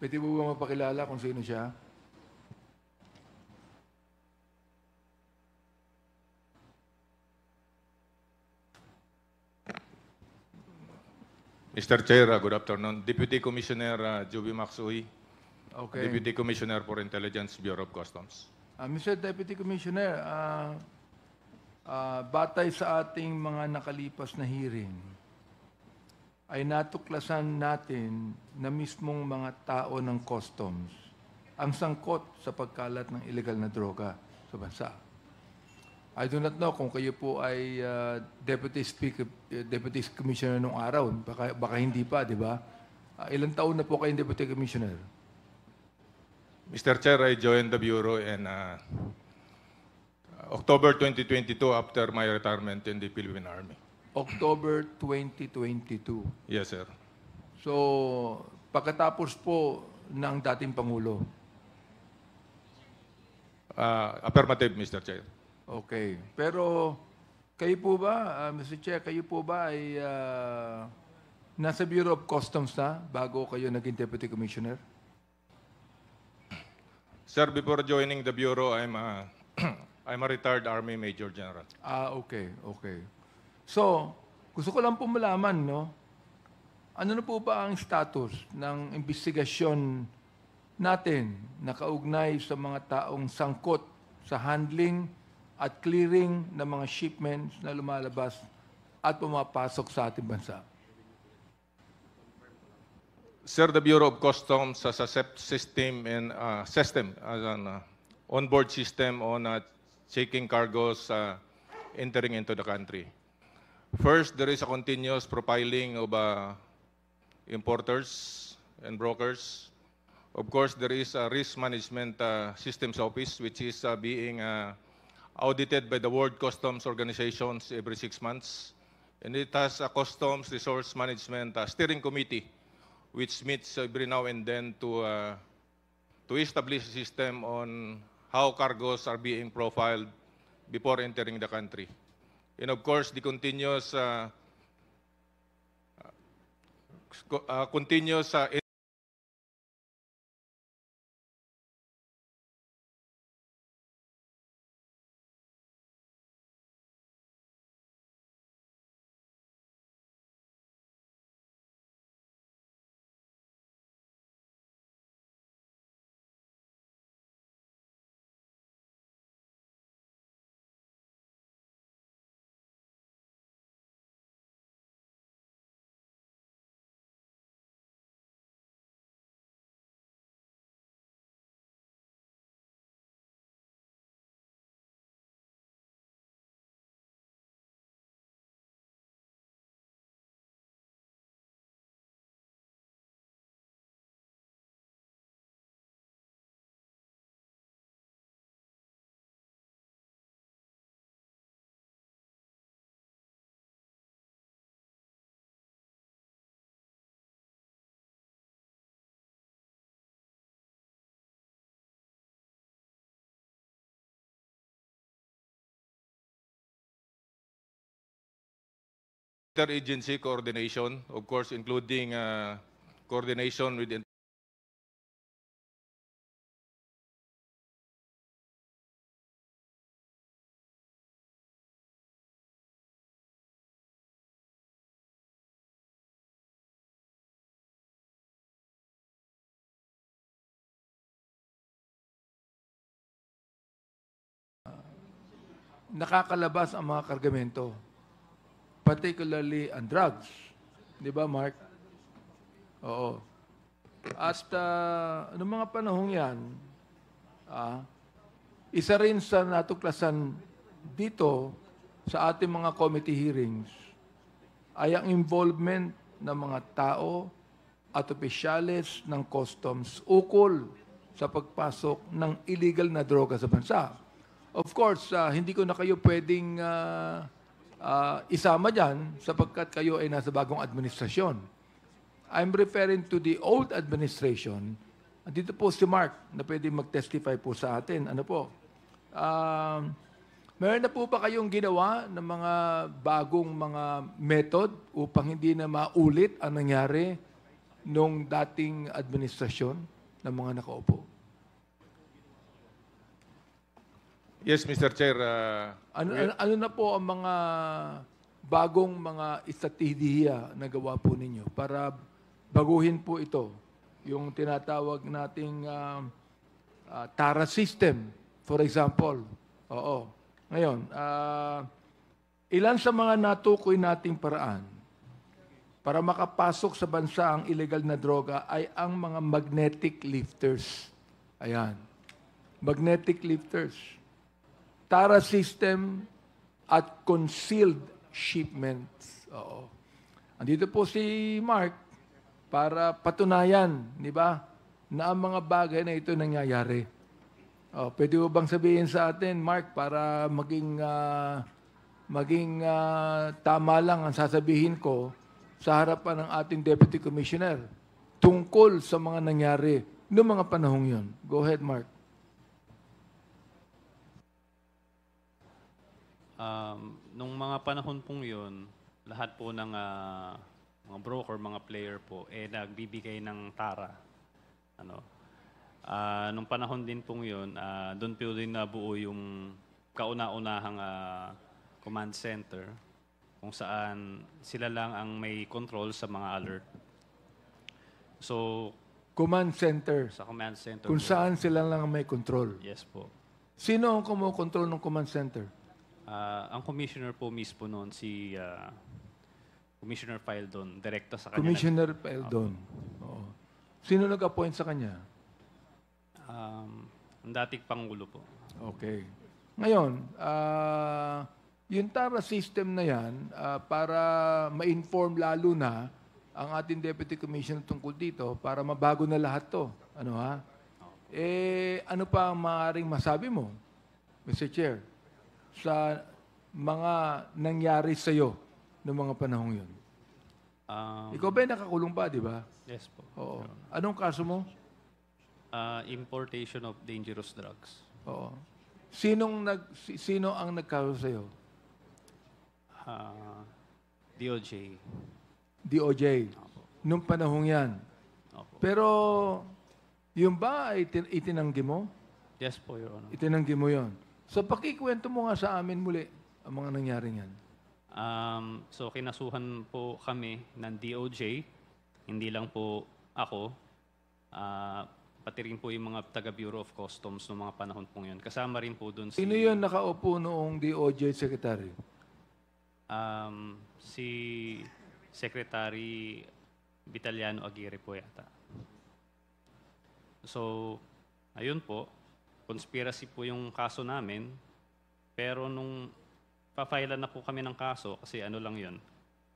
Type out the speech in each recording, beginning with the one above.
Pwede mo ba mapakilala kung sino siya? Mr. Chair, good afternoon. Deputy Commissioner Joby Maxui, Okay. Deputy Commissioner for Intelligence, Bureau of Customs. Mr. Deputy Commissioner, batay sa ating mga nakalipas na hearing, ay natuklasan natin na mismong mga tao ng customs ang sangkot sa pagkalat ng illegal na droga sa bansa. I do not know kung kayo po ay Deputy Commissioner nung araw. Baka hindi pa, di ba? Ilang taon na po kayong Deputy Commissioner? Mr. Chair, I joined the Bureau in October 2022 after my retirement in the Philippine Army. October 2022. Yes, sir. So, pagkatapos po ng dating Pangulo. Affirmative, Mr. Chair. Okay. Pero, kayo po ba, Mr. Chair, kayo po ba ay nasa Bureau of Customs na bago kayo naging Deputy Commissioner? Sir, before joining the Bureau, I'm a retired Army Major General. Okay, okay. So, gusto ko lang po malaman, no? Ano na po ba ang status ng investigasyon natin na kaugnay sa mga taong sangkot sa handling at clearing ng mga shipments na lumalabas at pumapasok sa ating bansa? Sir, the Bureau of Customs has a system as an onboard system on checking cargoes entering into the country. First, there is a continuous profiling of importers and brokers. Of course, there is a risk management systems office which is being audited by the World Customs Organizations every 6 months. And it has a Customs Resource Management Steering Committee which meets every now and then to establish a system on how cargoes are being profiled before entering the country. And of course, the continuous interagency coordination, of course, including coordination with nakakalabas ang mga kargamento, particularly ang drugs. Di ba, Mark? Oo. At noong mga panahong yan, isa rin sa natuklasan dito sa ating mga committee hearings ay ang involvement ng mga tao at opisyales ng customs ukol sa pagpasok ng illegal na droga sa bansa. Of course, hindi ko na kayo pwedeng isama dyan sapagkat kayo ay nasa bagong administrasyon. I'm referring to the old administration. Dito po si Mark na pwede mag-testify po sa atin. Ano po? Meron na po ba kayong ginawa ng mga bagong mga method upang hindi na maulit ang nangyari nung dating administrasyon ng mga nakaupo? Yes, Mr. Chair. Ano na po ang mga bagong mga estratehiya na gawa po ninyo para baguhin po ito, yung tinatawag nating TARA system, for example. Oo. Ngayon, ilan sa mga natukoy nating paraan para makapasok sa bansa ang illegal na droga ay ang mga magnetic lifters. Ayan. Magnetic lifters. TARA system at concealed shipments. Oo. Andito po si Mark para patunayan, di ba, na ang mga bagay na ito nangyayari. Pwede mo bang sabihin sa atin, Mark, para maging tama lang ang sasabihin ko sa harapan ng ating Deputy Commissioner tungkol sa mga nangyari noong mga panahong yun. Go ahead, Mark. Nung mga panahon pong yun, lahat po ng mga broker, mga player po, nagbibigay ng TARA. Nung panahon din pong yun, doon po din nabuo yung kauna-unahang command center kung saan sila lang ang may control sa mga alert. So, Command center. sa command center Kung po, saan sila lang ang may control. yes po. Sino ang kumokontrol ng command center? Ang commissioner po mismo noon, si Commissioner Fildon, direkta sa kanya. Commissioner Peldon. Oo. Sino nag-appoint sa kanya? Ang dating Pangulo po. Okay. Ngayon, yung TARA system na yan, para ma-inform lalo na ang ating Deputy Commissioner tungkol dito, para mabago na lahat to. Ano ha? Ano pa ang maaaring masabi mo, Mr. Chair, sa mga nangyari sa iyo noong mga panahong yun? Ikaw ba nakakulong pa, di ba? Yes po. Oo. Anong kaso mo? Importation of dangerous drugs. Oo. Sino ang nagkaso sa iyo? DOJ. DOJ. Noong panahong yan. Opo. Pero, yung ba ay itinanggi mo? Yes po, Your Honor. Itinanggi mo yon. So, pakikwento mo nga sa amin muli ang mga nangyari yan. So, kinasuhan po kami ng DOJ. Hindi lang po ako. Pati rin po yung mga taga-Bureau of Customs noong mga panahon pong yun. Kasama rin po doon si... Sino yun nakaupo noong DOJ Secretary? Si Secretary Vitaliano Aguirre po yata. So, ayun po. Conspiracy po yung kaso namin. Pero nung pa-file na po kami ng kaso, kasi ano lang yun,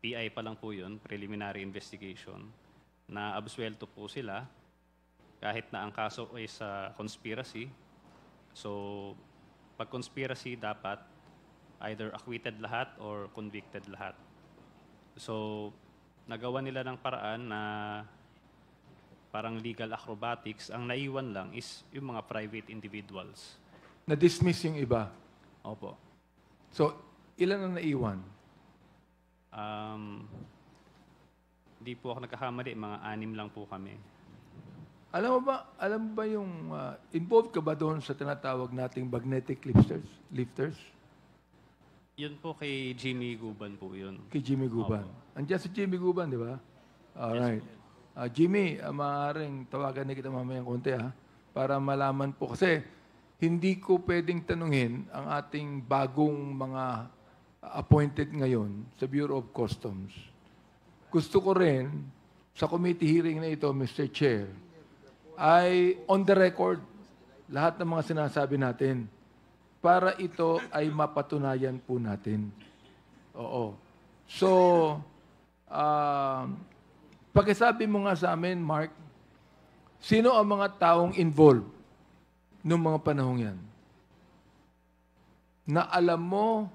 PI pa lang po yun, preliminary investigation, na absuelto po sila kahit na ang kaso ay sa conspiracy. So, pag conspiracy, dapat either acquitted lahat or convicted lahat. So, nagawa nila ng paraan na parang legal acrobatics. Ang naiwan lang is yung mga private individuals. Na-dismiss yung iba. Opo. So, ilan ang naiwan? Di po ako nagkakamali, mga 6 lang po kami. Alam mo ba yung, involved ka ba doon sa tinatawag nating magnetic lifters? Yun po kay Jimmy Guban po yun. Kay Jimmy Guban. Andiyan si Jimmy Guban, di ba? Alright. Jimmy, maaaring tawagan na kita mamayang konti para malaman po. Kasi hindi ko pwedeng tanungin ang ating bagong mga appointed ngayon sa Bureau of Customs. Gusto ko rin sa committee hearing na ito, Mr. Chair, ay on the record lahat ng mga sinasabi natin para ito ay mapatunayan po natin. Oo. So, pakisabi mo nga sa amin, Mark, sino ang mga taong involved noong mga panahong yan? Na alam mo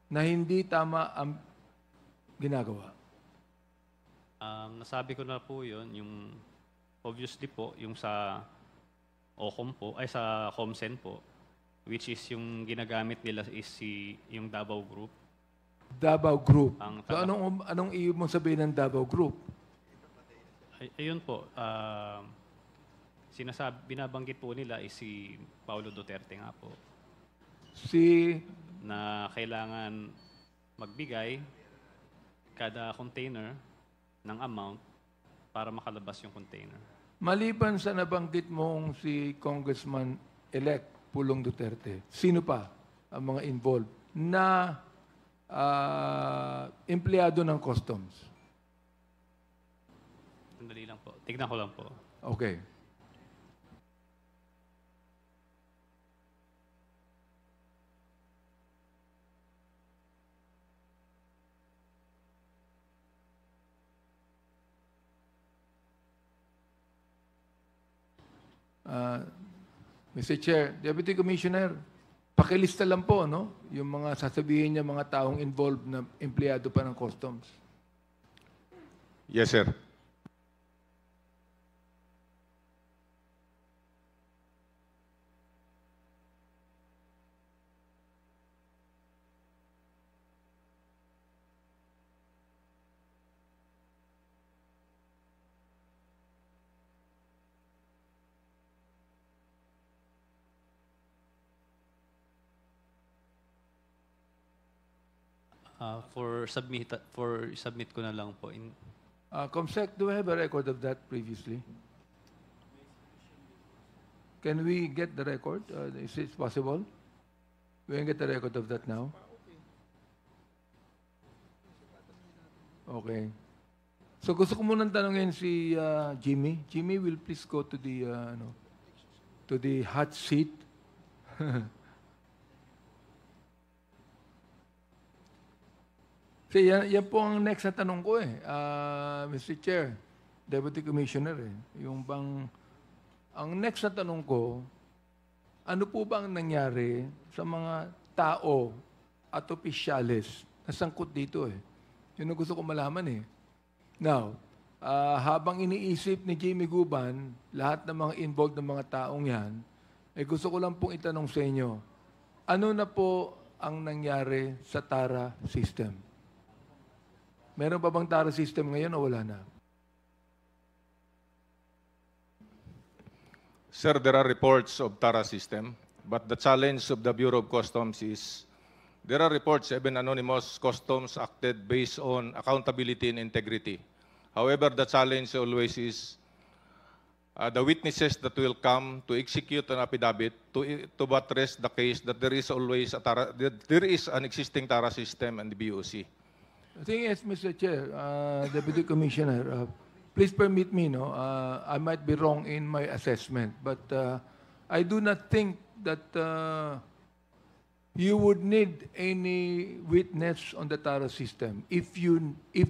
na hindi tama ang ginagawa. Nasabi ko na po yun, yung obviously po, yung sa OCOM po, ay sa COMSEN po, which is yung ginagamit nila is yung Davao Group. Davao Group. Ang So anong iyo mo sabihin ng Davao Group? Ayun po, binabanggit po nila is si Paulo Duterte nga po, Si, na kailangan magbigay kada container ng amount para makalabas yung container. maliban sa nabanggit mong si Congressman-elect Pulong Duterte, sino pa ang mga involved na empleyado ng customs? Sandali lang po. Tignan ko lang po. Okay. Mr. Chair, Deputy Commissioner, pakilista lang po, no? Yung mga sasabihin niya mga taong involved na empleyado pa ng customs. Yes, sir. For submit ko na lang po. Comsec, do we have a record of that previously? Can we get the record? Is it possible? We can get the record of that now? Okay. So gusto ko munang tanungin si Jimmy. Jimmy, will please go to the hot seat. Kasi yan po ang next na tanong ko Mr. Chair, Deputy Commissioner Yung bang, ang next na tanong ko, ano po ba ang nangyari sa mga tao at opisyales na sangkot dito Yun ang gusto ko malaman Now, habang iniisip ni Jimmy Guban, lahat ng mga involved ng mga taong yan, gusto ko lang pong itanong sa inyo, ano na po ang nangyari sa TARA system? Meron pa bang TARA system ngayon o wala na? Sir, there are reports of TARA system, but the challenge of the Bureau of Customs is there are reports, even anonymous customs acted based on accountability and integrity. However, the challenge always is the witnesses that will come to execute an affidavit to buttress the case that there is always there is an existing TARA system and the BOC. The thing is, Mr. Chair, Deputy Commissioner, please permit me, I might be wrong in my assessment, but I do not think that you would need any witness on the TARA system. If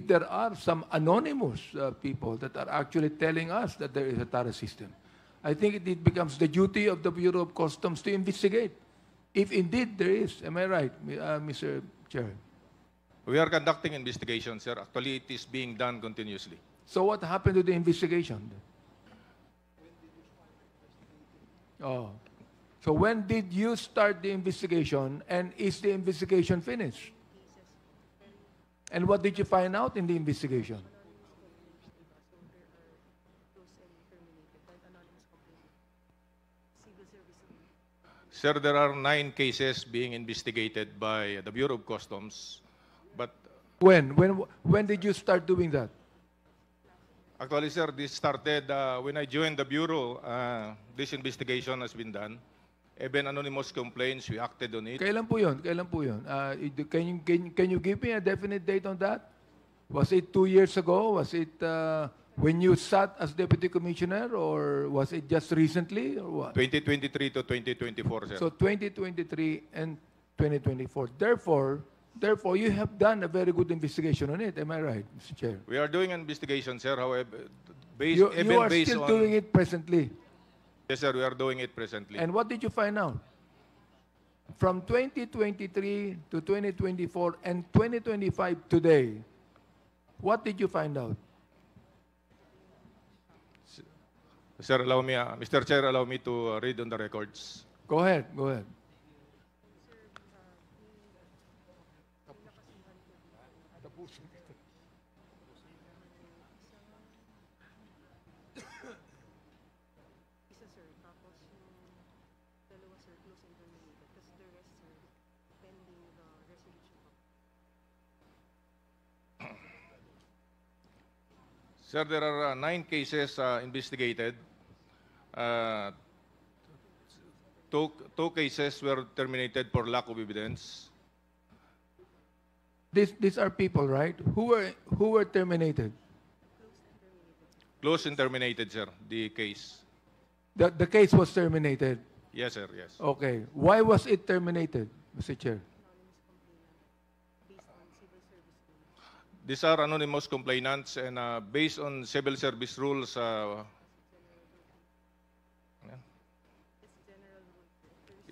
there are some anonymous people that are actually telling us that there is a TARA system, I think it becomes the duty of the Bureau of Customs to investigate. If indeed there is, am I right, Mr. Chair? We are conducting investigation, sir. Actually, it is being done continuously. So what happened to the investigation? Oh. So when did you start the investigation, and is the investigation finished? And what did you find out in the investigation? Sir, there are 9 cases being investigated by the Bureau of Customs, but When did you start doing that? actually, sir, this started when I joined the Bureau. This investigation has been done. Even anonymous complaints, we acted on it. Kailan po yun? Kailan po yun? Can you give me a definite date on that? Was it 2 years ago? Was it when you sat as Deputy Commissioner, or was it just recently, or what? 2023 to 2024, sir. So 2023 and 2024. Therefore, you have done a very good investigation on it. Am I right, Mr. Chair? We are doing an investigation, sir. However, You are based still on doing it presently. Yes, sir. We are doing it presently. And what did you find out? From 2023 to 2024 and 2025 today, what did you find out? Sir, allow me, Mr. Chair, allow me to read on the records. Go ahead. Sir, there are 9 cases investigated. Uh, two cases were terminated for lack of evidence. These are people, right? Who were terminated? Closed and terminated, sir, the case. The case was terminated. Yes, sir, yes. Okay. Why was it terminated, Mr. Chair? These are anonymous complainants, and based on civil service rules,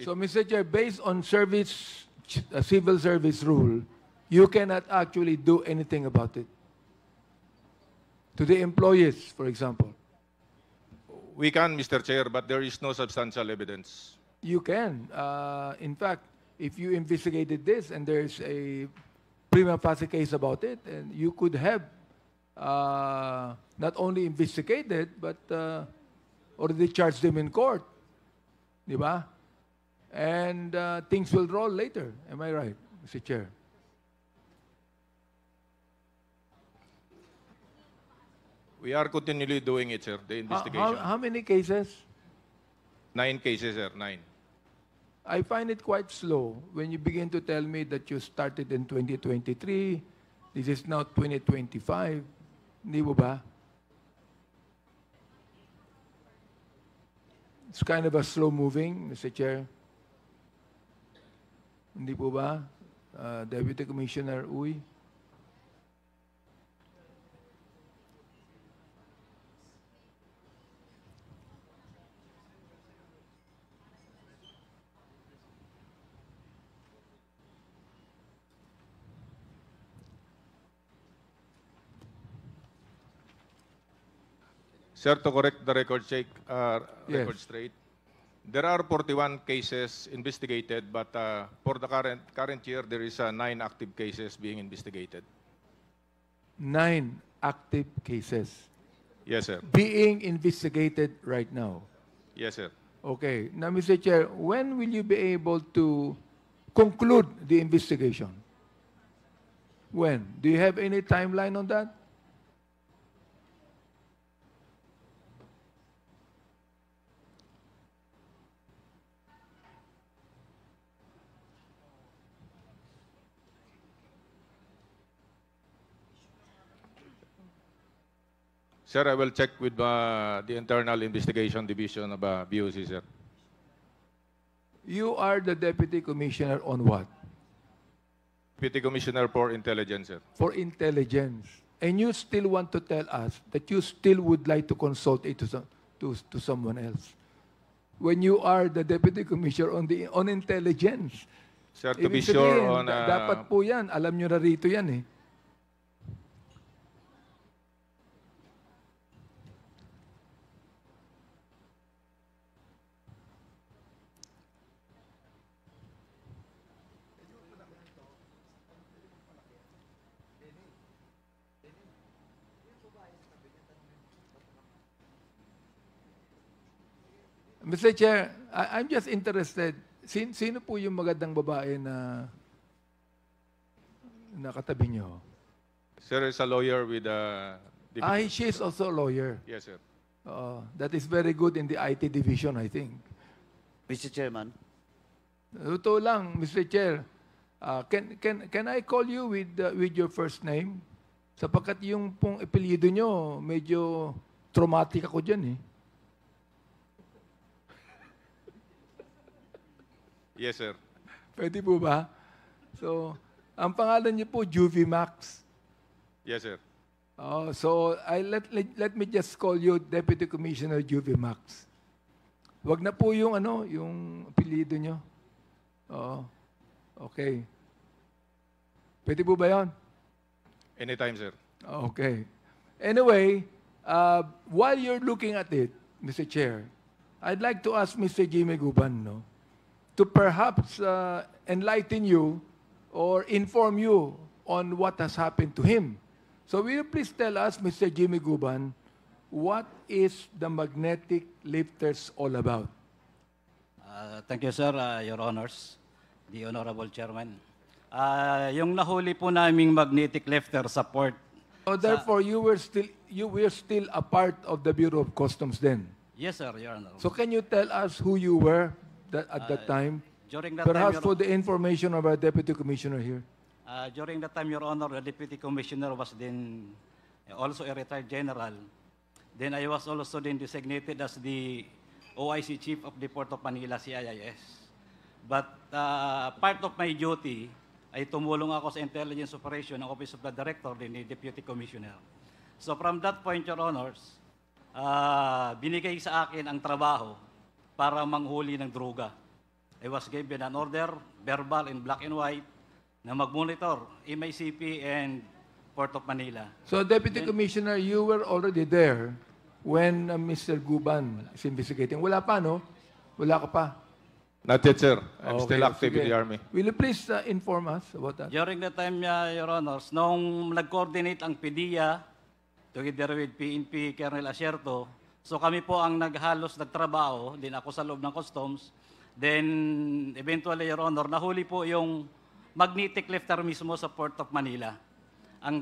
So, Mr. Chair, based on civil service rule, you cannot actually do anything about it. To the employees, for example. we can, Mr. Chair, but there is no substantial evidence. You can. In fact, if you investigated this and there's a prima facie case about it, and you could have not only investigated, but already charged them in court. Di ba? And things will roll later. Am I right, Mr. Chair? We are continually doing it, sir, the investigation. How many cases? 9 cases, sir, 9. I find it quite slow when you begin to tell me that you started in 2023, this is now 2025. Hindi mo ba? It's kind of a slow moving, Mr. Chair. Hindi po ba? Deputy Commissioner Uy? Sir, to correct the record Yes. record straight, there are 41 cases investigated, but for the current year, there is 9 active cases being investigated. 9 active cases Yes, sir. being investigated right now. Yes, sir. Okay. Now, Mr. Chair, when will you be able to conclude the investigation? When? Do you have any timeline on that? Sir, I will check with the Internal Investigation Division of BOC, sir. You are the Deputy Commissioner on what? Deputy Commissioner for Intelligence, sir. For intelligence. And you still want to tell us that you still would like to consult it to someone else. When you are the Deputy Commissioner on intelligence. Sir, to be Ibig sure sabihin, on... dapat po yan. Alam nyo na rito yan eh. Mr. Chair, I'm just interested. Sino po yung magandang babae na nakatabi nyo? Sir is a lawyer with She is also a lawyer. Yes, sir. That is very good in the IT division, I think. Mr. Chairman, Totoo lang, Mr. Chair. Can I call you with your first name? Sapagkat yung pong apelyido nyo, medyo traumatic ako dyan eh. Yes, sir. Pwede po ba? So, ang pangalan niyo po, Juvie Max. Yes, sir. So, let me just call you Deputy Commissioner Juvie Max. Wag na po yung yung apelyido niyo. Okay. Pwede po ba 'yon? Anytime, sir. Okay. Anyway, while you're looking at it, Mr. Chair, I'd like to ask Mr. Jimmy Guban, to perhaps enlighten you or inform you on what has happened to him. So will you please tell us, Mr. Jimmy Guban, what is the magnetic lifters all about? Thank you, sir, Your Honors, the Honorable Chairman. Yung nahuli po naming magnetic lifter sa port, So therefore, you were still a part of the Bureau of Customs then. yes, sir, Your Honor. So can you tell us who you were at that time? During that Perhaps time, for the information of our Deputy Commissioner here. During that time, Your Honor, the Deputy Commissioner was then also a retired general. Then I was also then designated as the OIC Chief of the Port of Manila, CIIS. But part of my duty ay tumulong ako sa intelligence operation ng Office of the Director, din ni Deputy Commissioner. So from that point, Your Honors, binigay sa akin ang trabaho para manghuli ng droga. I was given an order, verbal in black and white, na mag-monitor MICP and Port of Manila. So Deputy Commissioner, you were already there when Mr. Guban is investigating. Wala pa, no? Wala ka pa. Not yet, sir. I'm Okay, still active in sige. the Army. Will you please inform us about that? During that time, Your Honors, nung nag-coordinate ang PDEA, together with PNP, Colonel Asierto, so kami po ang nagtrabaho, din ako sa loob ng Customs, then eventually, Your Honor, nahuli po yung magnetic lifter mismo sa Port of Manila. Ang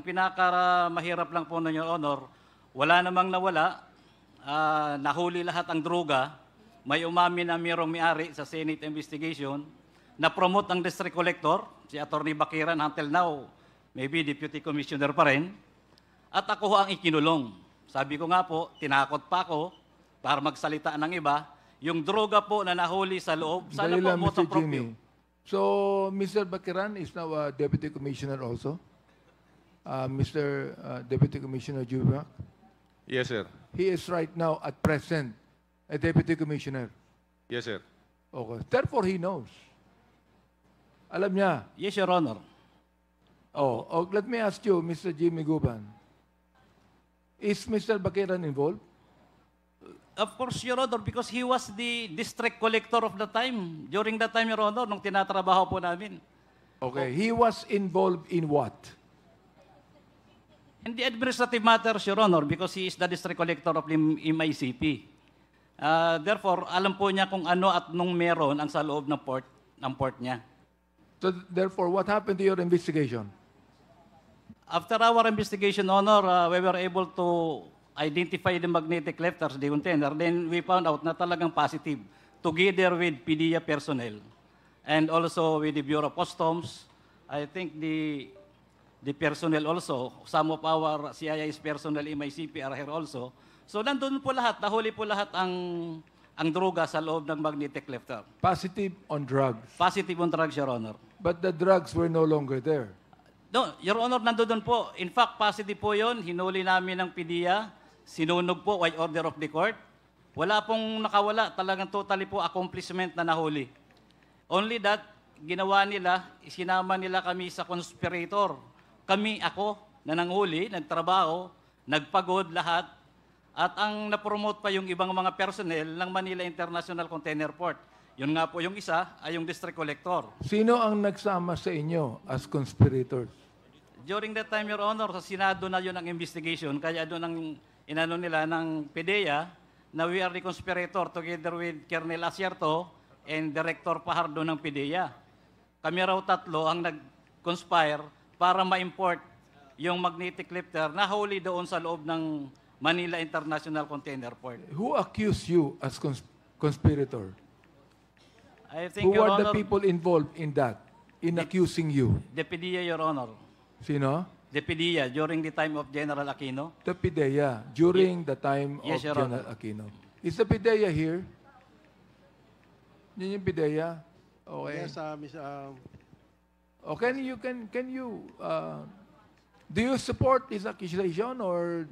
mahirap lang po nun, Your Honor, wala namang nawala, nahuli lahat ang droga, may umamin na mayroong may-ari sa Senate investigation, na-promote ang district collector, si Attorney Bakiran until now, maybe Deputy Commissioner pa rin, at ako ang ikinulong. Sabi ko nga po, tinakot pa ako para magsalita ng iba, yung droga po na nahuli sa loob, sana Dali po lang, Mr. moto proprio. Jimmy. So, Mr. Bakiran is now a Deputy Commissioner also? Mr. Deputy Commissioner Jubac? Yes, sir. He is right now, at present, a Deputy Commissioner. Yes, sir. Okay. Therefore, he knows. Alam niya. Yes, Your Honor. Let me ask you, Mr. Jimmy Guban. Is Mr. Bakiran involved? Of course, Your Honor, because he was the district collector of the time. During that time, Your Honor, nung tinatrabaho po namin. Okay. He was involved in what? In the administrative matters, Your Honor, because he is the district collector of the MICP. Therefore, alam po niya kung ano at nung meron ang sa loob ng port niya. So, therefore, what happened to your investigation? After our investigation, Honor, we were able to identify the magnetic lifters, the container. Then we found out na talagang positive, together with PDEA personnel and also with the Bureau of Customs. I think the personnel also, some of our CIS personnel, MICP are here also. So nandun po lahat, nahuli po lahat ang droga sa loob ng magnetic lifter. Positive on drugs. Positive on drugs, Your Honor. But the drugs were no longer there. No, Your Honor, nandun po. In fact, positive po yon. Hinuli namin ng PDEA. Sinunog po by order of the court. Wala pong nakawala. Talagang totally po accomplishment na nahuli. Only that, ginawa nila, isinama nila kami sa conspirator. Ako, na nanghuli, nagtrabaho, nagpagod lahat, at ang napromote pa yung ibang mga personnel ng Manila International Container Port. Yun nga po yung isa ay yung district collector. Sino ang nagsama sa inyo as conspirators? During that time, Your Honor, sa Senado na yun ang investigation, kaya doon ang inano nila ng PDEA na we are the conspirator together with Colonel Asierto and Director Pajardo ng PDEA. Kami raw tatlo ang nag-conspire para ma-import yung magnetic lifter na huli doon sa loob ng Manila International Container Port. Who accused you as conspirator? I think, Who Your are the Honor, people involved in that, in accusing you? the PDEA, Your Honor, Sino? the PDEA during the time of General Aquino. The PIDEA, during the time Yes, of Your General Honor. Aquino. Is the PIDEA here? Yun yung PIDEA? Okay. Yes, Miss, O can you do you support this accusation or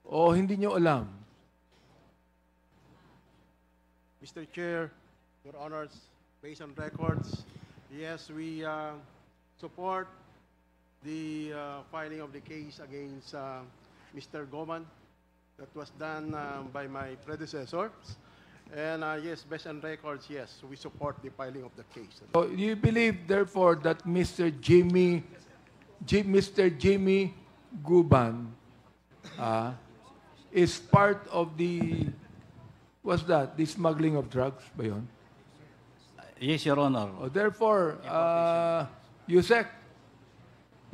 o hindi nyo alam? Mr. Chair, Your Honors, based on records, yes, we support the filing of the case against Mr. Goman that was done by my predecessors. And yes, based on records, yes, we support the filing of the case. So you believe, therefore, that Mr. Jimmy Guban is part of the Was that the smuggling of drugs ba yun? Yes, Your Honor. Therefore, Yusek,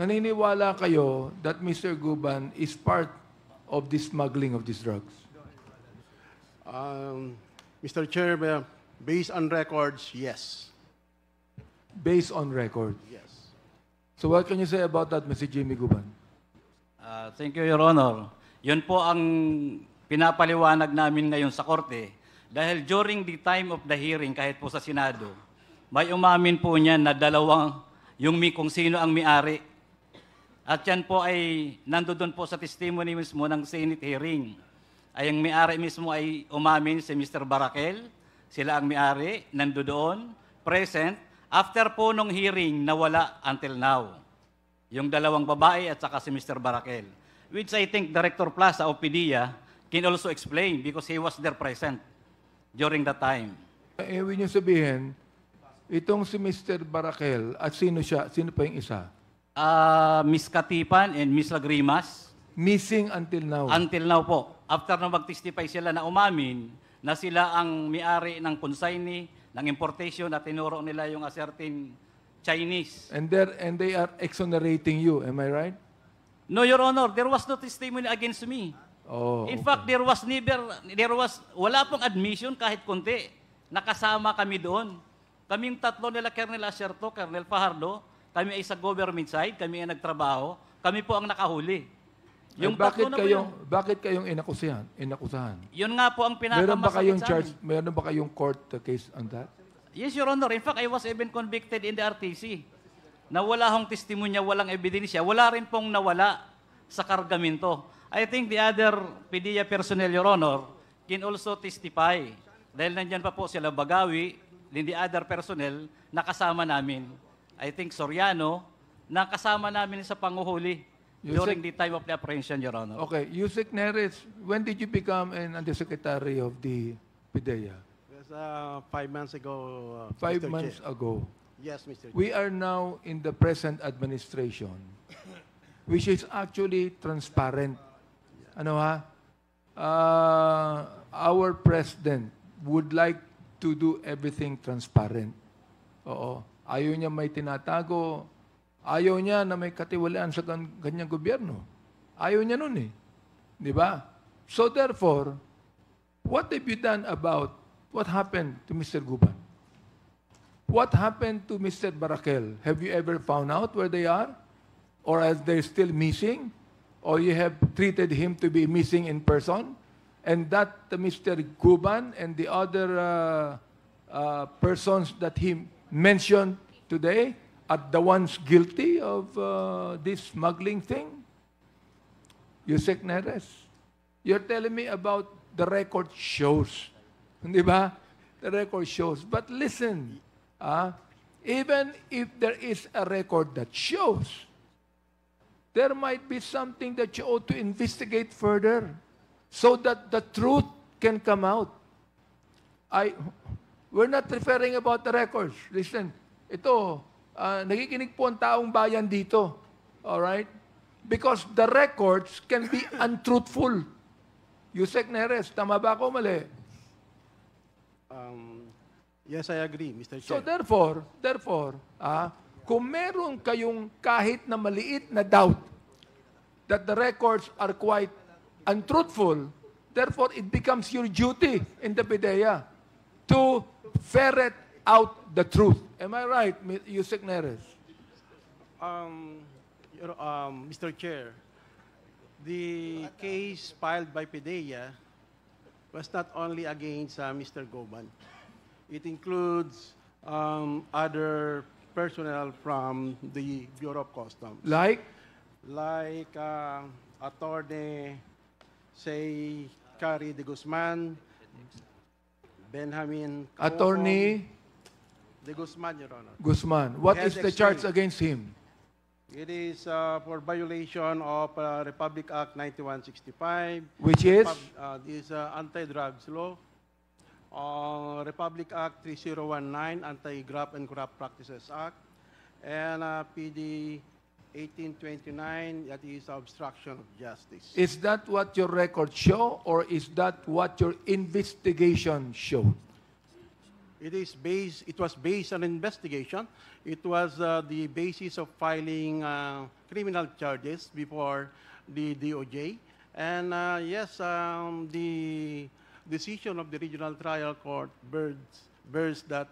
naniniwala kayo that Mr. Guban is part of the smuggling of these drugs? Mr. Chair, based on records, yes. Based on record. Yes. So what can you say about that, Mr. Jimmy Guban? Thank you, Your Honor. Yun po ang pinapaliwanag namin ngayon sa korte. Dahil during the time of the hearing, kahit po sa Senado, may umamin po niya na kung sino ang may-ari. At yan po ay nandoon po sa testimony mismo ng Senate hearing. Ay ang may-ari mismo ay umamin si Mr. Barakel. Sila ang may-ari, nandoon, present. After po nung hearing, nawala until now. Yung dalawang babae at saka si Mr. Barakel. Which I think Director Plaza of PDEA can also explain because he was there present during that time. Ibig niyo sabihin, itong si Mr. Barakel at sino siya? Sino pa yung isa? Miss Katipan and Miss Lagrimas. Missing until now. Until now po. After na mag-testify sila na umamin na sila ang may-ari ng consignee, ng importation at tinuro nila yung a certain Chinese. And they are exonerating you, am I right? No, Your Honor, there was no testimony against me. Oh, In fact, wala pong admission kahit konti. Nakasama kami doon. Kaming tatlo nila, Colonel Acerto, Colonel Fajardo, kami ay sa government side, kami ay nagtrabaho, kami po ang nakahuli. Yung tatlo na po yun. Bakit kayong inakusahan? Yun nga po ang pinakamasakit sa amin. Meron ba kayong court case on that? Yes, Your Honor. In fact, I was even convicted in the RTC. Na wala hong testimonya, walang ebidensya, wala rin pong nawala sa kargamento. I think the other PDEA personnel, Your Honor, can also testify. Dahil nandyan pa po sila Bagawi, din the other personnel, nakasama namin. I think Soriano, nakasama namin sa panguhuli during the time of the apprehension, Your Honor. Okay, Yusek Neres, when did you become an undersecretary of the PDEA? Yes, 5 months ago, 5 Mr. months Chair. ago. Yes, Mr. Chair. We are now in the present administration, which is actually transparent. Ano ha? Our president would like to do everything transparent. Oo. Ayaw niya may tinatago. Ayaw niya na may katiwalaan sa kanyang gobyerno. Ayaw niya nun eh. Di ba? So therefore, what have you done about what happened to Mr. Guban? What happened to Mr. Barakel? Have you ever found out where they are? Or are they still missing? Or you have treated him to be missing in person? And that Mr. Guban and the other persons that he mentioned today are the ones guilty of this smuggling thing? Yusek Neres, you're telling me about the record shows. Di ba? The record shows. But listen, even if there is a record that shows, there might be something that you ought to investigate further so that the truth can come out. We're not referring about the records. Listen, ito, nakikinig po ang taong bayan dito. All right? Because the records can be untruthful. Yusek Neres, tama ba ako mali? Yes, I agree, Mr. So Chair. therefore, kung meron kayong kahit na maliit na doubt that the records are quite untruthful, therefore it becomes your duty in the PDEA to ferret out the truth. Am I right, Yusek Neres? Mr. Chair, the case filed by PDEA was not only against Mr. Goban. It includes other personnel from the Bureau of Customs. Like? Like Attorney, say, Cari de Guzman, Benjamin Cohon, Attorney de Guzman, Your Honor. Guzman. What He has is the charge explained. against him? It is for violation of Republic Act 9165. Which is? This anti-drugs law. Republic Act 3019, Anti-Graft and Corrupt Practices Act. And PD 1829, that is obstruction of justice. Is that what your records show, or is that what your investigation showed? It was based on investigation. It was the basis of filing criminal charges before the DOJ. And yes, the decision of the Regional Trial Court bears that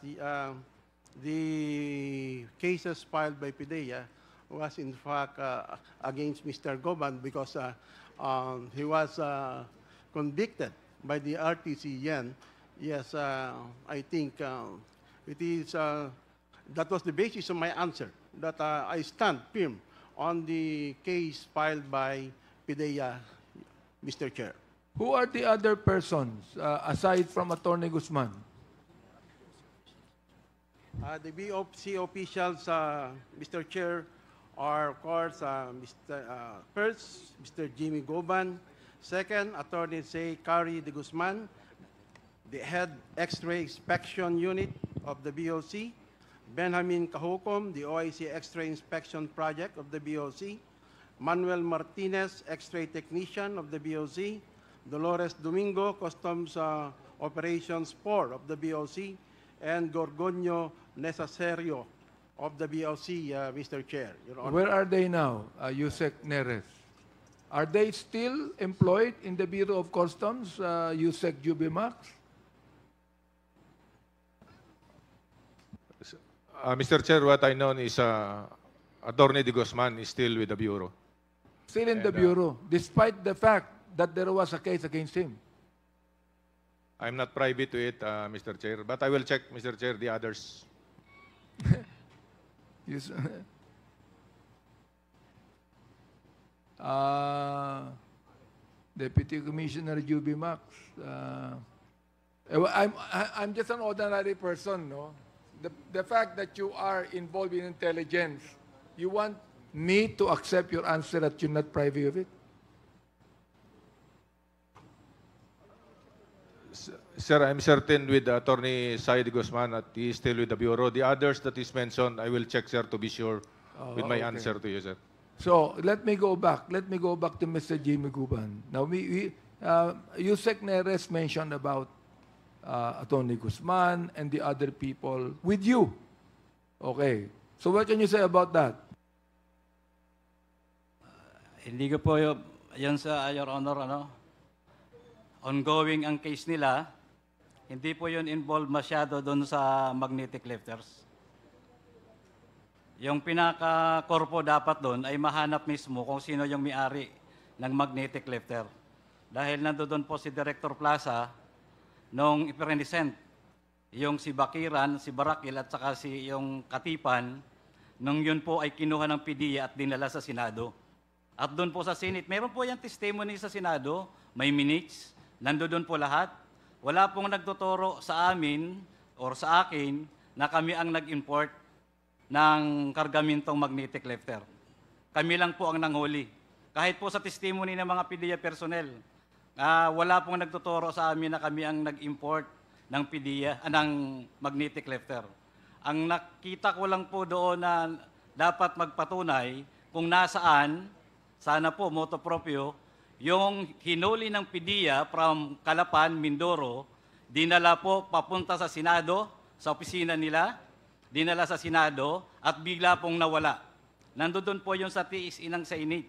the cases filed by PIDEA was in fact against Mr. Goban because he was convicted by the RTCN. Yes, I think it is, that was the basis of my answer, that I stand firm on the case filed by PIDEA, Mr. Chair. Who are the other persons aside from Attorney Guzman? The BOC officials, Mr. Chair, are of course first, Mr. Jimmy Goban, second, Attorney Say Cari de Guzman, the head X-ray inspection unit of the BOC, Benjamin Cahucom, the OIC X-ray inspection project of the BOC, Manuel Martinez, X-ray technician of the BOC, Dolores Domingo, Customs Operations 4 of the BOC, and Gorgonio Nesaserio of the BOC, Mr. Chair, Your Honor. Where are they now, Yusek Neres? Are they still employed in the Bureau of Customs, Yusek Jubimax? Mr. Chair, what I know is Attorney de Guzman is still with the Bureau. Still in the Bureau, despite the fact that there was a case against him. I'm not privy to it, Mr. Chair, but I will check, Mr. Chair, the others. Yes. Deputy Commissioner Jubimax, I'm just an ordinary person, no? The fact that you are involved in intelligence, you want me to accept your answer that you're not privy of it? Sir, I'm certain with Attorney Said Guzman that he is still with the Bureau. The others that is mentioned, I will check, sir, to be sure with my okay. answer to you, sir. So let me go back. Let me go back to Mr. Jimmy Guban. Now, Yusek Neres mentioned about Attorney Guzman and the other people with you. Okay. So what can you say about that? Hindi ko po yan sa Your Honor, ongoing ang case nila. Hindi po yun involved masyado doon sa magnetic lifters. Yung pinaka-korpo dapat doon ay mahanap mismo kung sino yung may-ari ng magnetic lifter. Dahil nandoon po si Director Plaza nung ipresent yung si Bakiran, si Barakil at saka si yung Katipan, nung yun po ay kinuha ng PIDEA at dinala sa Senado. At doon po sa Senate, meron po yung testimony sa Senado, may minutes, nandoon po lahat. Wala pong nagtuturo sa amin or sa akin na kami ang nag-import ng kargamintong magnetic lifter. Kami lang po ang nanghuli. Kahit po sa testimony ng mga PIDEA personnel, wala pong nagtuturo sa amin na kami ang nag-import ng PIDEA, ng magnetic lifter. Ang nakita ko lang po doon na dapat magpatunay kung nasaan, sana po motu proprio, yung hinuli ng PIDEA from Calapan, Mindoro, dinala po papunta sa Senado, sa opisina nila, dinala sa Senado, at bigla pong nawala. Nandoon po yung sa tiis inang sa init.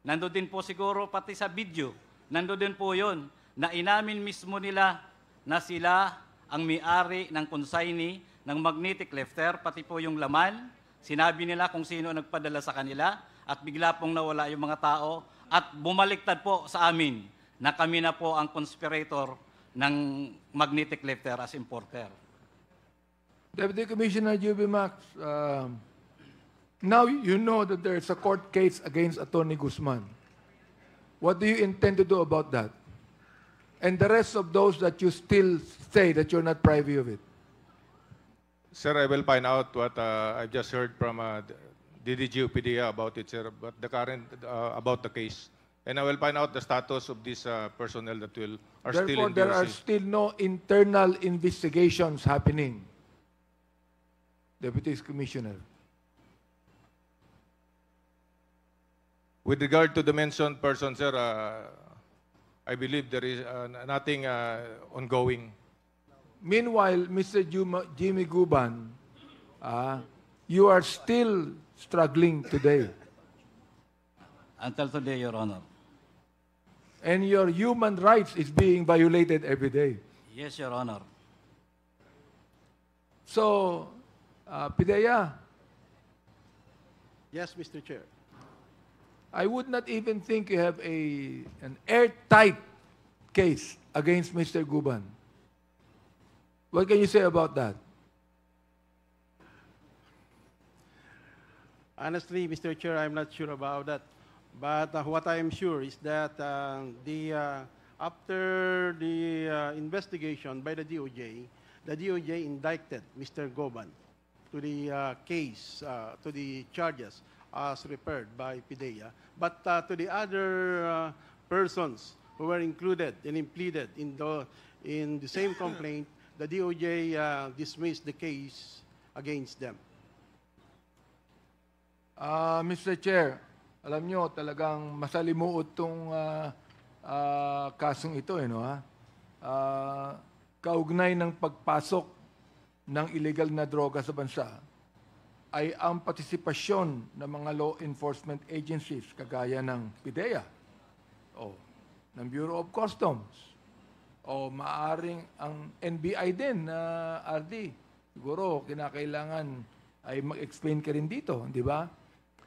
Nandoon po siguro pati sa video. Nandoon po yun, na inamin mismo nila na sila ang may-ari ng consignee ng magnetic lifter, pati po yung laman. Sinabi nila kung sino nagpadala sa kanila, at bigla pong nawala yung mga tao, at bumaliktad po sa amin na kami na po ang conspirator ng magnetic lifter as importer. Deputy Commissioner Jubimax, now you know that there is a court case against Attorney Guzman. What do you intend to do about that? And the rest of those that you still say that you're not privy of it? Sir, I will find out what I've just heard from DDG PIDEA about it, sir, but the current, about the case. And I will find out the status of these personnel that are still Therefore, in there are DOC. still no internal investigations happening. Deputy Commissioner. With regard to the mentioned person, sir, I believe there is nothing ongoing. Meanwhile, Mr. Jimmy Guban, you are still struggling today. Until today, Your Honor. And your human rights is being violated every day. Yes, Your Honor. So, Pidea, Yes, Mr. Chair. I would not even think you have an airtight case against Mr. Guban. What can you say about that? Honestly, Mr. Chair, I'm not sure about that. But what I am sure is that after the investigation by the DOJ indicted Mr. Goban to the case, to the charges as referred by PIDEA. But to the other persons who were included and impleaded in the same complaint, the DOJ dismissed the case against them. Mr. Chair, alam nyo, talagang masalimuot tong kasong ito, no, ha? Kaugnay ng pagpasok ng illegal na droga sa bansa ay ang partisipasyon ng mga law enforcement agencies kagaya ng PIDEA o ng Bureau of Customs o maaring ang NBI din na RD. Siguro kinakailangan ay mag-explain ka rin dito, di ba?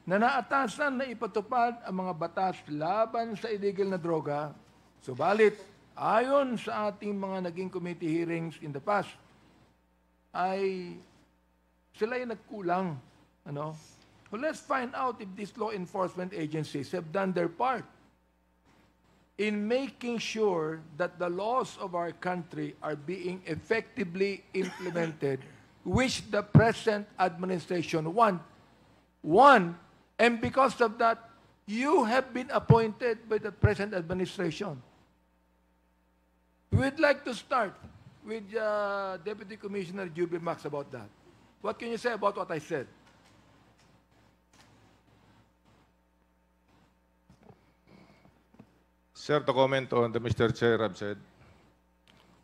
Na naatasan na ipatupad ang mga batas laban sa illegal na droga. Subalit, ayon sa ating mga naging committee hearings in the past, ay sila ay nagkulang. Ano? Well, let's find out if these law enforcement agencies have done their part in making sure that the laws of our country are being effectively implemented, which the present administration want. And because of that, you have been appointed by the present administration. We'd like to start with Deputy Commissioner Juby Max about that. What can you say about what I said? Sir, to comment on the Mr. Chair have said,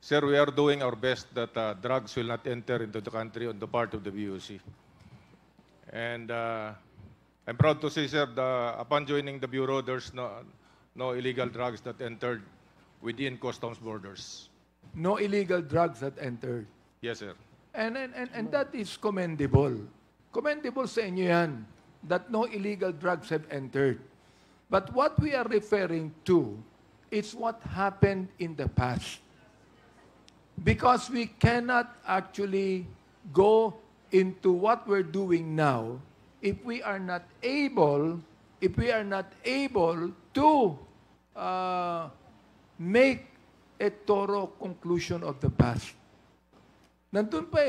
sir, we are doing our best that drugs will not enter into the country on the part of the BOC. And I'm proud to say, sir, upon joining the Bureau, there's no illegal drugs that entered within customs borders. No illegal drugs that entered. Yes, sir. And that is commendable. Commendable sa inyo yan, that no illegal drugs have entered. But what we are referring to is what happened in the past. Because we cannot actually go into what we're doing now if we are not able to make a thorough conclusion of the past. Nandun pa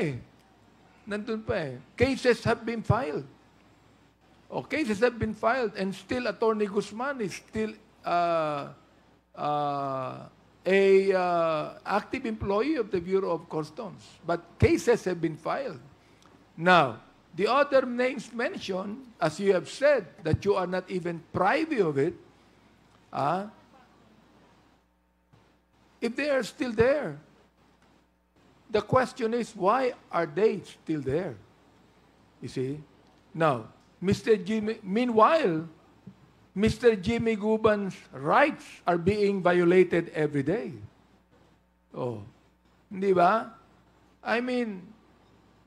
eh. Cases have been filed. Cases have been filed and still Attorney Guzman is still active employee of the Bureau of Customs. But cases have been filed. Now, the other names mentioned, as you have said, that you are not even privy of it, if they are still there, the question is, why are they still there? You see? Now, meanwhile, Mr. Jimmy Guban's rights are being violated every day. Hindi ba? I mean,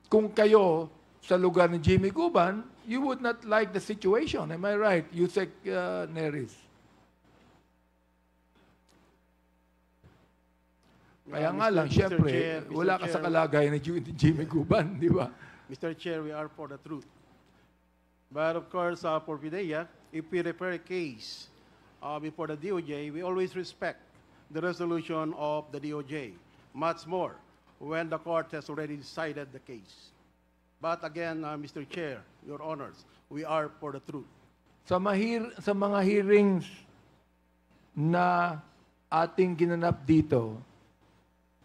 kung kayo sa lugar ni Jimmy Guban, you would not like the situation. Am I right, Yusek Neris? Kaya nga lang, siyempre, wala ka sa kalagayan ni Jimmy Guban, di ba? Mr. Chair, we are for the truth. But of course, for PIDEA, if we refer a case before the DOJ, we always respect the resolution of the DOJ. Much more when the court has already decided the case. But again, Mr. Chair, Your Honors, we are for the truth. Sa mga hearings na ating ginanap dito,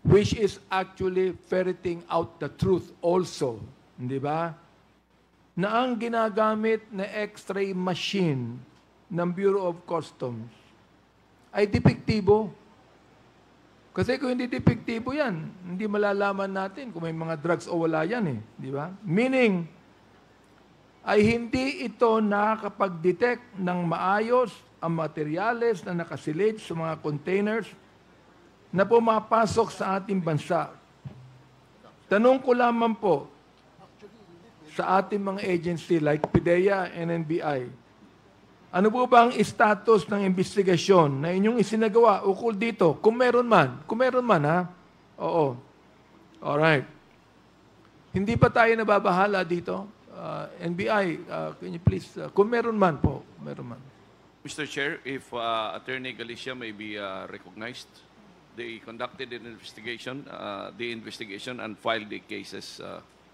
which is actually ferreting out the truth also, di ba? Na ang ginagamit na X-ray machine ng Bureau of Customs ay depektibo. Kasi kung hindi depektibo yan, hindi malalaman natin kung may mga drugs o wala yan eh. Di ba? Meaning, ay hindi ito nakakapag-detect ng maayos ang materyales na nakasilid sa mga containers na pumapasok sa ating bansa. Tanong ko lamang po sa ating mga agency like PIDEA and NBI, ano po ba ang status ng investigasyon na inyong isinagawa ukol dito? Kung meron man ha? Oo. Alright. Hindi pa tayo nababahala dito? NBI, can you please, kung meron man po, meron man. Mr. Chair, if Attorney Galicia may be recognized, they conducted an investigation, and filed the cases,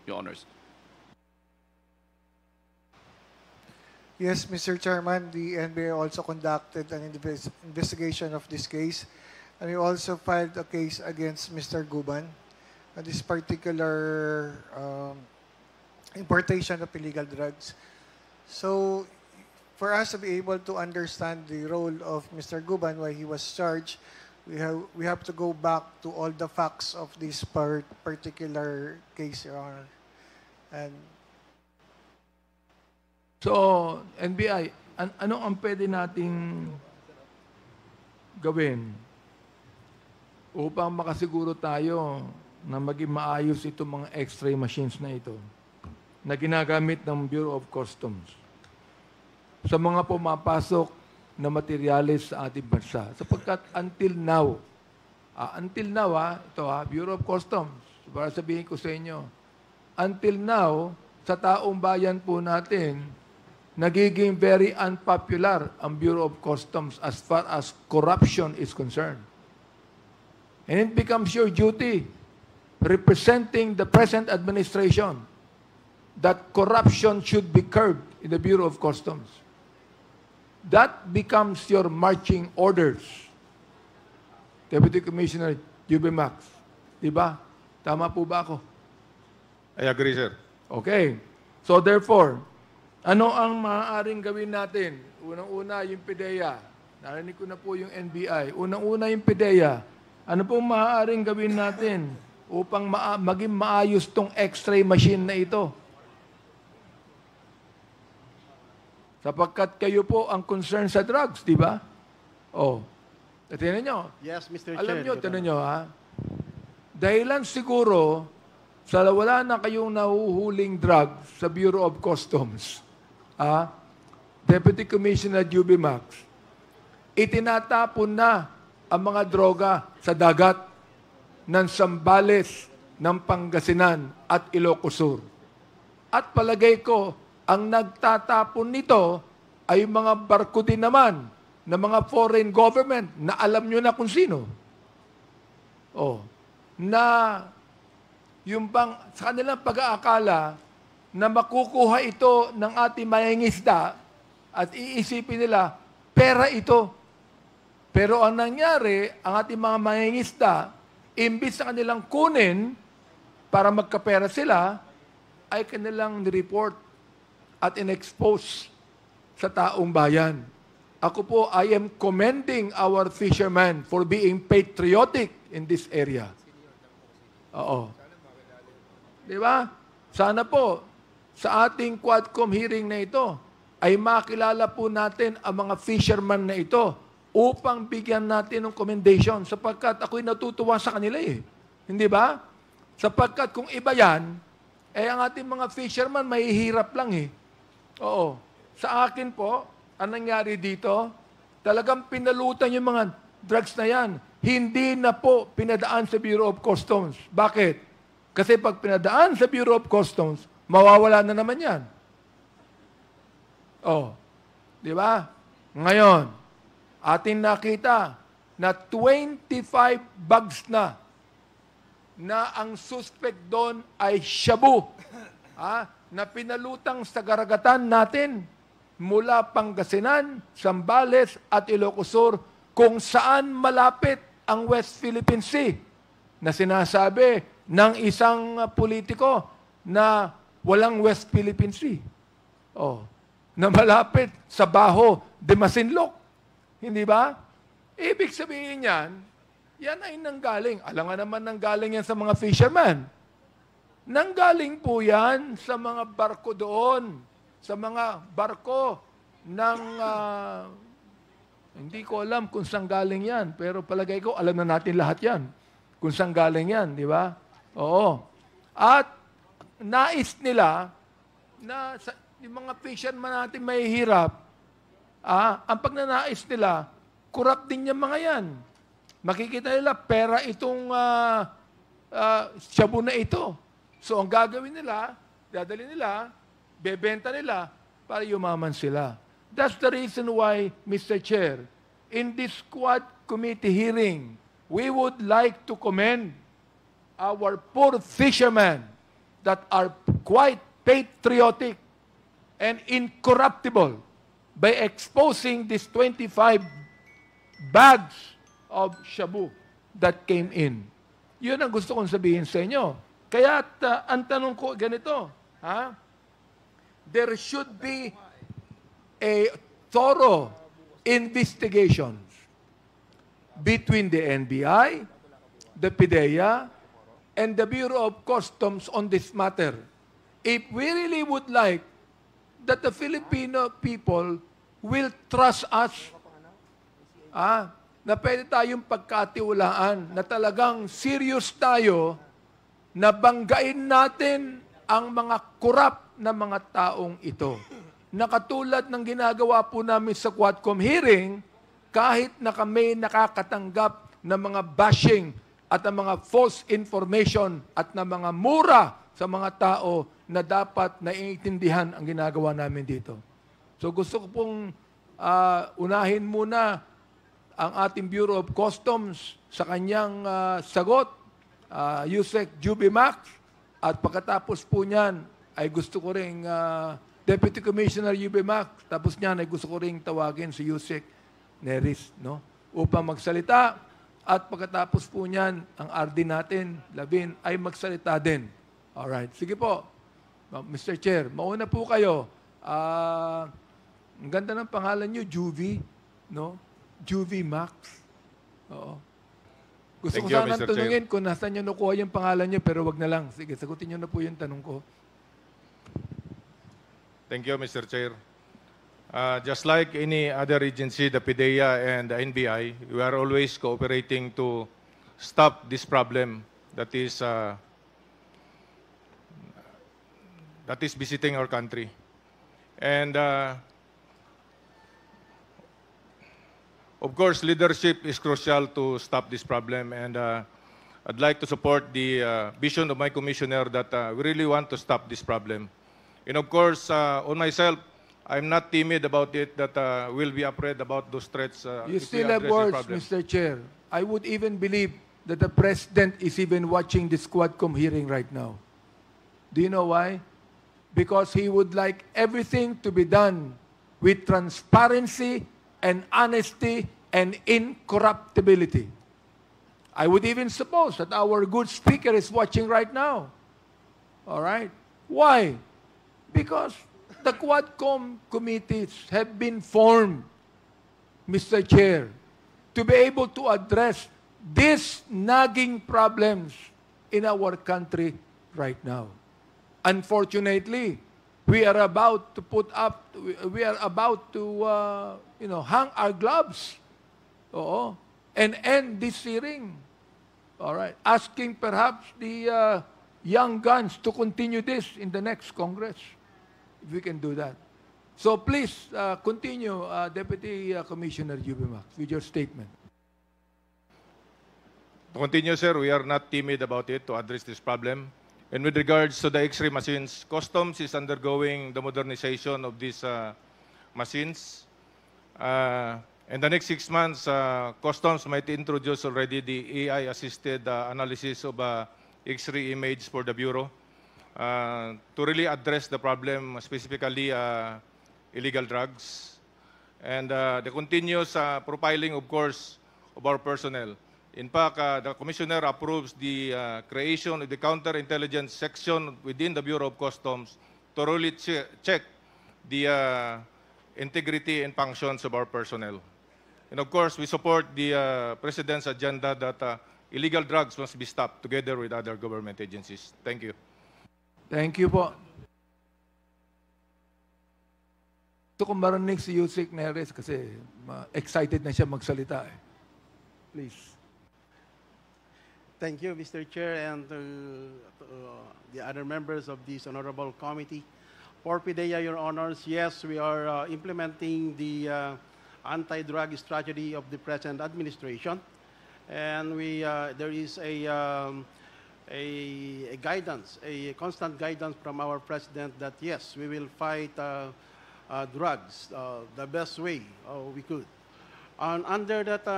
Your Honors. Yes, Mr. Chairman, the NBI also conducted an investigation of this case, and we also filed a case against Mr. Guban on this particular importation of illegal drugs. So, for us to be able to understand the role of Mr. Guban, why he was charged, we have to go back to all the facts of this particular case, Your Honor. And so, NBI, ano ang pwede nating gawin upang makasiguro tayo na maging maayos itong mga X-ray machines na ito na ginagamit ng Bureau of Customs sa mga pumapasok na materyales sa ating bansa. Sapagkat until now, Bureau of Customs, para sabihin ko sa inyo, until now, sa taong bayan po natin, nagiging very unpopular ang Bureau of Customs as far as corruption is concerned. And it becomes your duty, representing the present administration, that corruption should be curbed in the Bureau of Customs. That becomes your marching orders. Deputy Commissioner Juby Max. Diba? Tama po ba ako? I agree, sir. Okay. So therefore, ano ang maaaring gawin natin? Unang-una yung PIDEA. Narinig ko na po yung NBI. Unang-una yung PIDEA. Ano pong maaaring gawin natin upang maging maayos tong X-ray machine na ito? Sapagkat kayo po ang concern sa drugs, di ba? Oh. Tingnan nyo. Yes, Mr. Alam Chair. nyo, tingnan nyo ha. Dahilan siguro sa wala na kayong nahuhuling drugs sa Bureau of Customs, Deputy Commissioner Juby Max, itinatapon na ang mga droga sa dagat ng Zambales, ng Pangasinan at Ilocos Sur. At palagay ko, ang nagtatapon nito ay mga barko din naman ng mga foreign government na alam nyo na kung sino. Na yung bang sa kanilang pag-aakala na makukuha ito ng ating mayangisda at iisipin nila, pera ito. Pero ang nangyari, ang ating mga mayangisda, imbis na kanilang kunin para magkapera sila, ay kanilang nireport at in-expose sa taong bayan. Ako po, I am commending our fishermen for being patriotic in this area. Oo. Di ba? Sana po, sa ating Quadcom hearing na ito, ay makilala po natin ang mga fishermen na ito upang bigyan natin ng commendation sapagkat ako'y natutuwa sa kanila eh. Hindi ba? Sapagkat kung iba yan, ang ating mga fishermen mahihirap lang eh. Oo. Sa akin po, ang nangyari dito, talagang pinalutan yung mga drugs na yan. Hindi na po pinadaan sa Bureau of Customs. Bakit? Kasi pag pinadaan sa Bureau of Customs, mawawala na naman yan. Di ba? Ngayon, ating nakita na 25 bags na ang suspect doon ay shabu. Na pinalutang sa garagatan natin mula Pangasinan, Zambales at Ilocos Sur kung saan malapit ang West Philippine Sea na sinasabi ng isang politiko na walang West Philippine Sea. Na malapit sa baho de Masinloc. Hindi ba? Ibig sabihin yan ay nanggaling. Alam nga naman nanggaling yan sa mga fisherman. Nanggaling po yan sa mga barko doon, sa mga barko ng, hindi ko alam kung saan galing yan, pero palagay ko, alam na natin lahat yan, kung saan galing yan, di ba? Oo. At nais nila na yung mga fisherman natin may hirap, ang pagnanais nila, corrupt din yung mga yan. Makikita nila, pera itong shabu na ito. So, ang gagawin nila, dadali nila, bebenta nila, para yumaman sila. That's the reason why, Mr. Chair, in this Quad Committee hearing, we would like to commend our poor fishermen that are quite patriotic and incorruptible by exposing these 25 bags of shabu that came in. Yun ang gusto kong sabihin sa inyo. Kaya ang tanong ko ganito, there should be a thorough investigations between the NBI, the PIDEA, and the Bureau of Customs on this matter. If we really would like that the Filipino people will trust us, na pwede tayong pagkatiwalaan, na talagang serious tayo, na banggain natin ang mga korap na mga taong ito. Na katulad ng ginagawa po namin sa Quadcom hearing, kahit na kami nakakatanggap ng mga bashing at ng mga false information at ng mga mura sa mga tao na dapat naiintindihan ang ginagawa namin dito. So gusto ko pong unahin muna ang ating Bureau of Customs sa kanyang sagot, Yusek Jubimax, at pagkatapos po niyan ay gusto ko ring Deputy Commissioner Jubimax, tapos niyan ay gusto ko ring tawagin si Yusek Neris, no? Upang magsalita, at pagkatapos po niyan, ang RD natin, Lavin, ay magsalita din. Alright, sige po. Mr. Chair, mauna po kayo. Ang ganda ng pangalan niyo, Juvie, no? Juvie Max. Oo. Gusto ko sanang tanungin kung nasaan niyo nakuha yung pangalan niyo, pero wag na lang. Sige, sagutin niyo na po yung tanong ko. Thank you, Mr. Chair. Just like any other agency, the PIDEA and the NBI, we are always cooperating to stop this problem that is visiting our country. And of course, leadership is crucial to stop this problem. And I'd like to support the vision of my commissioner that we really want to stop this problem. And of course, on myself, I'm not timid about it, that we'll be afraid about those threats. You if we still have address this words, problem. Mr. Chair. I would even believe that the President is even watching this Quadcom hearing right now. Do you know why? Because he would like everything to be done with transparency and honesty and incorruptibility. I would even suppose that our good speaker is watching right now. All right? Why? Because the Quadcom committees have been formed, Mr. Chair, to be able to address these nagging problems in our country right now. Unfortunately, we are about to hang our gloves, and end this hearing. All right, asking perhaps the young guns to continue this in the next Congress, if we can do that. So please continue, Deputy Commissioner Jubimax, with your statement. To continue, sir, we are not timid about it to address this problem. And with regards to the X-ray machines, Customs is undergoing the modernization of these machines. In the next 6 months, Customs might introduce already the AI-assisted analysis of X-ray image for the Bureau to really address the problem, specifically illegal drugs. And the continuous profiling, of course, of our personnel. In fact, the Commissioner approves the creation of the counterintelligence section within the Bureau of Customs to really check the integrity and functions of our personnel. And of course, we support the President's agenda that illegal drugs must be stopped together with other government agencies. Thank you. Thank you po. Gusto kong marinig si Yusek Neres kasi excited na siya magsalita eh. Please. Thank you, Mr. Chair, and to the other members of this honorable committee. For PIDEA, Your Honors, yes, we are implementing the anti-drug strategy of the present administration, and there is a guidance, a constant guidance from our president that yes, we will fight drugs the best way we could. And under that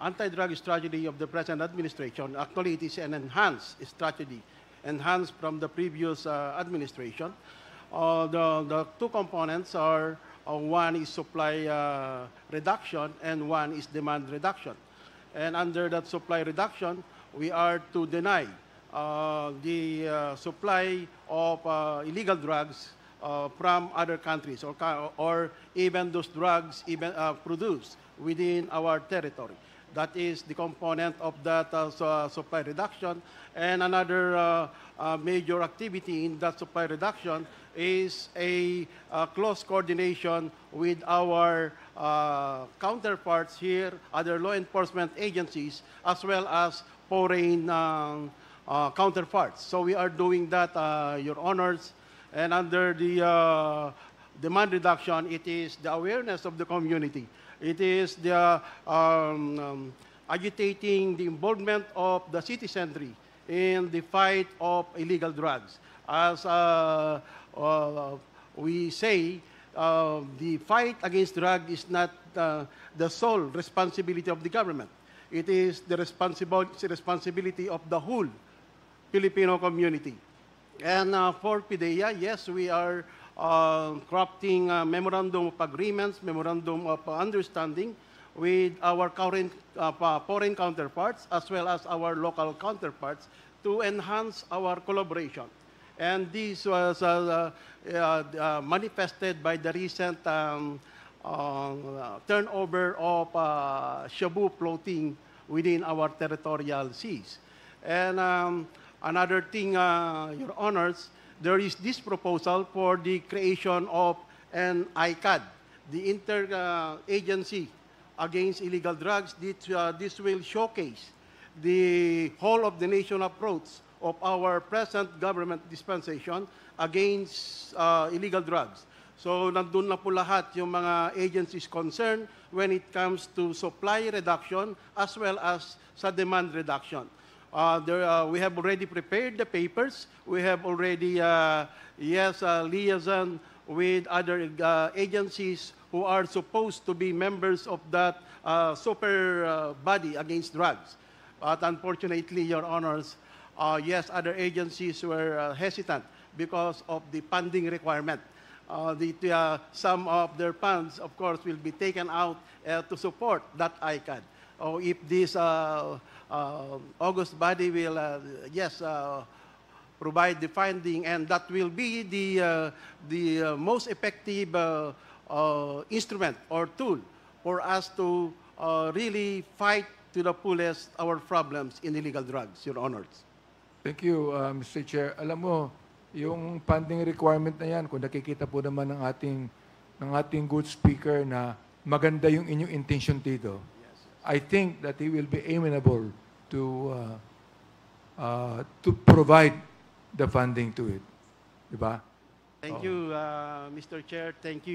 anti-drug strategy of the present administration, actually it is an enhanced strategy, enhanced from the previous administration. The two components are, one is supply reduction and one is demand reduction. And under that supply reduction, we are to deny the supply of illegal drugs from other countries or even those drugs even produced within our territory. That is the component of that supply reduction. And another major activity in that supply reduction is a close coordination with our counterparts here, other law enforcement agencies, as well as foreign counterparts. So we are doing that, Your Honors. And under the demand reduction, it is the awareness of the community. It is the agitating the involvement of the citizenry in the fight of illegal drugs. As we say, the fight against drugs is not the sole responsibility of the government. It is the responsibility of the whole Filipino community. And for PIDEA, yes, we are crafting memorandum of agreements, memorandum of understanding with our current foreign counterparts as well as our local counterparts to enhance our collaboration. And this was manifested by the recent turnover of shabu floating within our territorial seas. And another thing, Your Honors, there is this proposal for the creation of an ICAD, the Interagency Against Illegal Drugs. This will showcase the whole of the nation approach of our present government dispensation against illegal drugs. So nandun na po lahat yung mga agencies concerned when it comes to supply reduction as well as sa demand reduction. We have already prepared the papers. We have already, liaison with other agencies who are supposed to be members of that super body against drugs. But unfortunately, Your Honors, yes, other agencies were hesitant because of the funding requirement. Some of their funds, of course, will be taken out to support that ICAD. If this August body will, provide the funding, and that will be the most effective instrument or tool for us to really fight to the fullest our problems in illegal drugs, Your Honors. Thank you, Mr. Chair. Alam mo, yung funding requirement na yan, kung nakikita po naman ng ating good speaker na maganda yung inyong intention dito, I think that he will be amenable to provide the funding to it. Diba? Thank you, Mr. Chair. Thank you.